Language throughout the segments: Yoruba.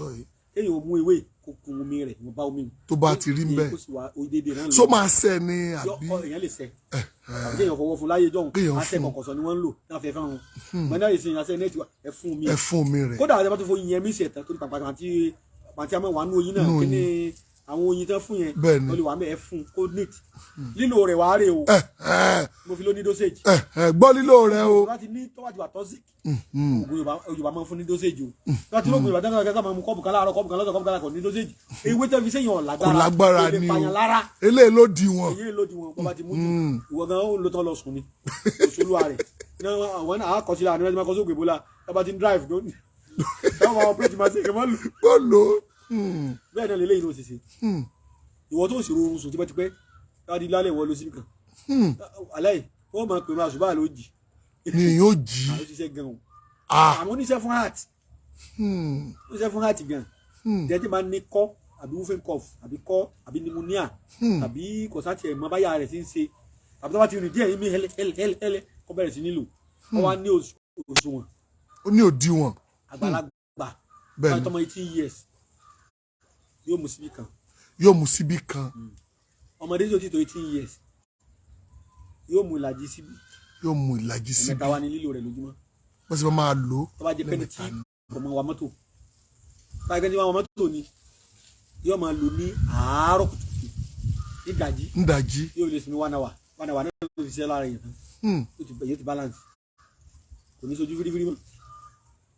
sọ yìí. Kéèyàn ó mú ewé kó kun omi rẹ̀ mo bá omi. Tó bá ti rí ńbẹ̀. So máa ṣe ni àbí. Èèyàn lè ṣe. Àbí kéèyàn fọwọ́ fún láyé jọ̀hún. Àṣẹ kọ̀kọ̀sọ ni wọ́n ń lò náà fẹ́ fẹ́ràn. Mọ̀nà ìsìn àṣẹ nẹ́ẹ̀tì wa ẹ fún mi. Ẹ fún mi rẹ̀. Kódà àti bá tó fún yẹn mí ṣẹ̀tàn torí pàǹtí àmọ́ wà nú oyin náà kí ni àwọn oyin tán fún yẹn wọ́n lè wà mẹ́ ẹ fún kó neat. Lílo rẹ̀ wàá rè o. Mo fi ló ní dosage. Gbọ́ lílo rẹ̀ o. Tó bá ti wà toxic. Yorùbá máa ń fún ní dosage o. Tó bá ti lóògùn Yorùbá dáná kẹ́kẹ́ máa mú kọ́ọ̀bù kan láàárọ̀ kọ́ọ̀bù kan lọ́sọ̀ kọ́ọ̀bù kan láàárọ̀ ní dosage. Ewé tẹ́ fi sẹ́yìn lágbára ni o. Eléyìí ló di wọn. Eléyìí ló di wọn. Bọ́ bá ti mú jù. Ìwọ gan ó ló tán lọ sùn ni. Òṣèlúwa rẹ̀. Àwọn náà àkọsílẹ̀ àníwájú máa kọ́ sóògùn Ebola. Tó bá ti ń drive lónìí. Táwọn máa operate máa ṣe kẹ́mọ́ lò. Bẹ́ẹ̀ náà lélẹ́yìn ló ṣe ṣe. Ìwọ tó ń ṣòro oorun sùn tipẹ́tipẹ́ káàdì lálẹ́ ìwọ ló sí nìkan. Aláì wọ́n máa pè máa ṣùgbọ́n àlọ́ jì. Ni yóò jí. Àwọn oníṣẹ́ gan o. Àwọn oníṣẹ́ fún heart. Oníṣẹ́ fún heart gan. Jẹ́jẹ́ máa ní kọ́ àbí wúfẹ́ cough àbí kọ́ àbí pneumonia àbí kọ̀sátì ẹ̀ mọ́ báyà rẹ̀ ti ń ṣe. Àbí tó bá ti rìn díẹ̀ yín mi hẹ́lẹ́ kọ́ bẹ̀rẹ̀ sí nílò. Wọ́n wá ní òṣùwọ̀n. Ó ní òdiwọ̀n. Àgbàlagbà. Bẹ́ẹ̀ni. Tọmọ 18 years. Yóò mú síbí kan. Yóò mú síbí kan. Ọmọdé tí ó ti tó 18 years. Yóò mú ìlàjì síbí. Yóò mú ìlàjì síbí. Ẹ̀mẹ́ta wá ní lílò rẹ̀ lójúmọ́. Wọ́n sì máa lò. Tó bá jẹ́ pẹ́ni tí ọmọ wa mọ́tò. Tó bá jẹ́ pẹ́ni tí wa mọ́tò ni yóò máa lò ní àárọ̀ kùtùkùtù. Nídàjí. Yóò lè sinmi 1 hour. 1 hour náà ló fi ṣe lára yẹn tán. Yóò ti balance. Kò ní sojú fírífírí mọ́.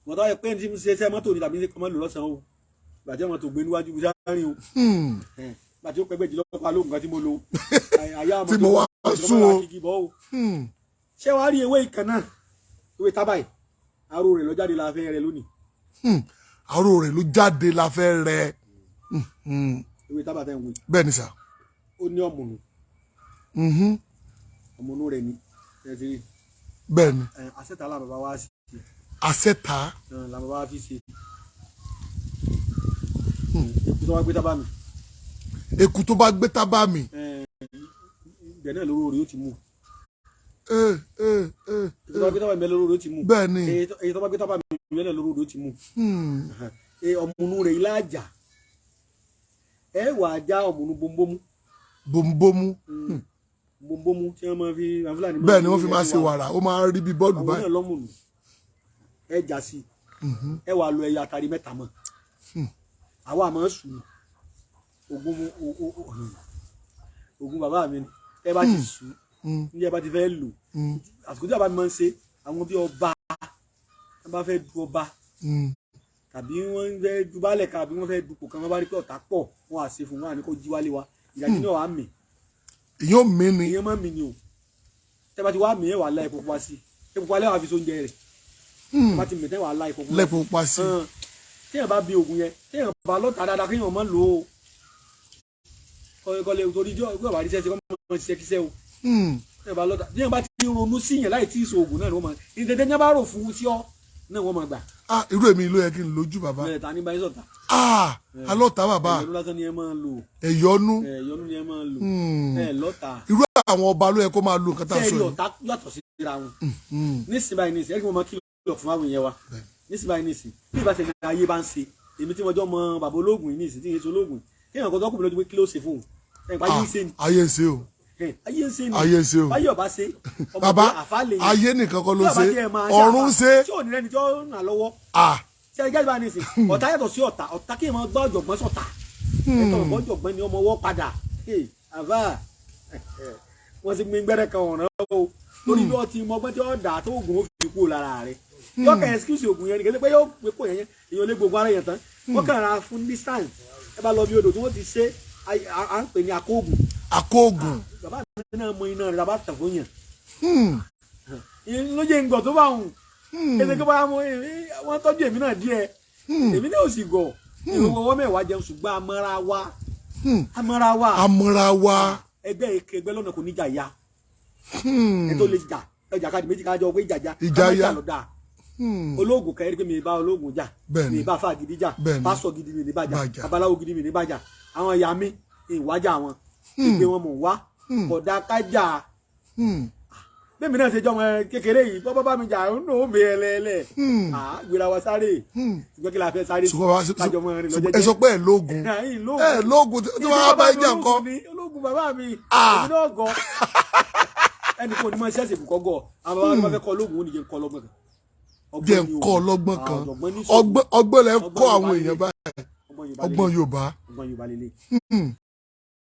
Mo tọ́ ẹ pé ní ṣe mọ́tò ni tàbí ṣe kọ́ mọ́ lò lọ́sàn-án o. Gbàjẹ́ wọn tó gbé níwájú sáárín o. Gbàtí ó pẹ́gbẹ́ jùlọ pa lóògùn kan tí mo lo. Tí mo wá sún o. Ṣé wàá rí ewé ìkan náà? Ewé tábà yìí. Aró rẹ̀ ló jáde la fẹ́ rẹ lónìí. Aró rẹ̀ ló jáde la fẹ́ rẹ. Ewé tábà tẹ̀ ń wé. Bẹ́ẹ̀ ni sà. Ó ní ọ̀mùnú. Ọ̀mùnú rẹ̀ ni. Bẹ́ẹ̀ ni. Àṣẹta la bàbá wa sí. Àṣẹta. La bàbá wa fi ṣe. Èkú tó bá gbé tábà mi. Èkú tó bá gbé tábà mi. Bẹ́ẹ̀ náà lóró rẹ̀ ó ti mú. Èkú tó bá gbé tábà mi lóró rẹ̀ ó ti mú. Bẹ́ẹ̀ ni. Èyí tó bá gbé tábà mi bẹ́ẹ̀ náà lóró rẹ̀ ó ti mú. Ọ̀mùnú rẹ̀ ilé àjà. Ẹ wà á já ọ̀mùnú bombomu. Bombomu. Bombomu tí wọ́n máa fi Fúlàní. Bẹ́ẹ̀ ni wọ́n fi máa ṣe wàrà ó máa rí bí bọ́ọ̀lù báyìí. Àwọn náà lọ́mùnú. Ẹ jà sí. Ẹ wà lọ ẹyà àtàrí mẹ́ta mọ́. Àwa máa ń sùn. Ògùn bàbá mi ni. Ẹ bá ti sùn. Ní ẹ bá ti fẹ́ lò. Àsìkò tí bàbá mi máa ń ṣe àwọn bí ọba. Wọ́n bá fẹ́ du ọba. Tàbí wọ́n fẹ́ du baálẹ̀ kan àbí wọ́n fẹ́ dupò kan wọ́n bá rí pé ọ̀tá pọ̀ wọ́n á ṣe fún wọn àní kó jí wálé wa. Ìyájí náà wàá mì. Èyàn mi ni. Èyàn máa ń mi ni o. Tẹ́ bá ti wá mì ẹ̀ wà láì epo pupa sí. Epo pupa lẹ́wà fi sóúnjẹ rẹ̀. Tẹ́ bá ti mì tẹ́ wà láì epo pupa sí. Lẹ́po pupa sí. Téèyàn bá bi oògùn yẹn téèyàn bá lọ́ta dáadáa kéèyàn máa lò ó. Kọ́lé torí jọ́ ìgbà wà ní sẹ́sẹ́ kọ́ máa ṣiṣẹ́ kíṣẹ́ o. Téèyàn bá lọ́ta téèyàn bá ti ronú sí yẹn láì tí ì so oògùn náà ni wọ́n máa ní dédé ní bá rò fún sí ọ náà wọ́n máa gbà. Irú èmi ló yẹ kí n lójú bàbá. Bẹ́ẹ̀ ta ní báyìí sọ̀tà. Alọ́ta bàbá. Ẹ̀yọ́nú lásán ni ẹ máa lò. Ẹ̀yọ́nú. Ẹ̀yọ́nú ni ẹ máa lò. Lọ́ta. Irú àwọn ọba ló yẹ kó máa lo nǹkan tá a sọ yìí. Sẹ́ẹ̀rì ọ̀tá yàtọ̀ síra wọn. Nísìnyí báyìí nísìnyí ẹ̀rí kí wọ́n máa kìlọ̀ fún àwọn yẹn wa. Nísìnyí báyìí nísìnyí bí ìbá ṣe ayé bá ń ṣe èmi tí mo jọ mọ bàbá ológun yìí nísìnyí tí ń ṣe ológun kí èèyàn kan tó kùnrin lójú pé kí ló ṣe fún un. Ayé ń ṣe ni. Ayé ń ṣe o. Ayé ń ṣe ni. Ayé ń ṣe o. Báyọ̀ ọba ṣe. Bàbá ayé nìkan kọ́ ló ṣe ọ̀run ṣe. Tí ò ní rẹ́ni tí ó ràn lọ́wọ́. Ṣé ẹgbẹ́ ìbá nísìnyí ọ̀tá yàtọ̀ sí ọ̀tá kí èèyàn gbọ́ ọ̀jọ̀gbọ́n sọ̀tà. Ẹ̀tọ́ ọ̀jọ̀gbọ́n ni ọmọ ọwọ́ padà. Àbá wọ́n ti gbin gbẹ́rẹ́ kan ọ̀ràn o lórí bí wọ́n ti mọ ọgbọ́n tí wọ́n dà tó oògùn ó fi kúrò lára rẹ̀ yóò kẹ́ excuse oògùn yẹn ni kẹ́sẹ́ pé yóò pé kò yẹn èèyàn lè gbogbo ara yẹn tán wọ́n kàn ra fún distance ẹ bá lọ bí odò tí wọ́n ti ṣe à ń pè ní akóògùn. Akóògùn. Bàbá mi náà mọ iná rẹ̀ bàbá tàn fún yàn. Ló jẹ́ ngọ̀ tó bá wùn ẹsẹ̀ kí wọ́n tọ́jú èmi náà díẹ̀ èmi náà ò sì gọ̀ ìwọ̀n mẹ́wàá jẹun ṣùgbọ́n amọ́ra wa. Ẹgbẹ́ lọ́nà kò ní jà ya ẹ tó lè jà ẹjà káàdì méjì kájọ pé ìjà ya lọ dáa olóògùn kẹrin pé mi bá olóògùn jà mi bá fà gidi jà pásítọ̀ gidi mi ní bàjà babaláwo gidi mi ní bàjà àwọn ìyá mi ìwájà wọn ìgbé wọn mọ̀ wá kódà kájà bẹ́ẹ̀ mi náà ṣe jọ ọmọ kékeré yìí bọ́ bá mi jà ń nù mí ẹlẹ́ẹ̀lẹ́ gbéra wa sáré ṣùgbọ́n kí la fẹ́ sáré kájọ mọ́ ẹrin lọ́jọ́ jẹ́. ẹ sọ pé ẹ lóògùn tí wọ́n bá jà nǹkan. ológun bàbá mi èmi náà gọ ẹnì kan ní mo ṣẹ́ẹ̀sì kò kọ́ gọ àwọn bàbá mi máa fẹ́ kọ́ ológun ó nìyẹn kọ́ lọ́gbọ̀n kan. jẹ́ ń kọ́ ọlọ́gbọ́n kan ọgbọ́n lẹ kọ́ àwọn èèyàn báyìí ọgbọ́n Yorùbá. ọgbọ́n Yorùbá lélẹ̀.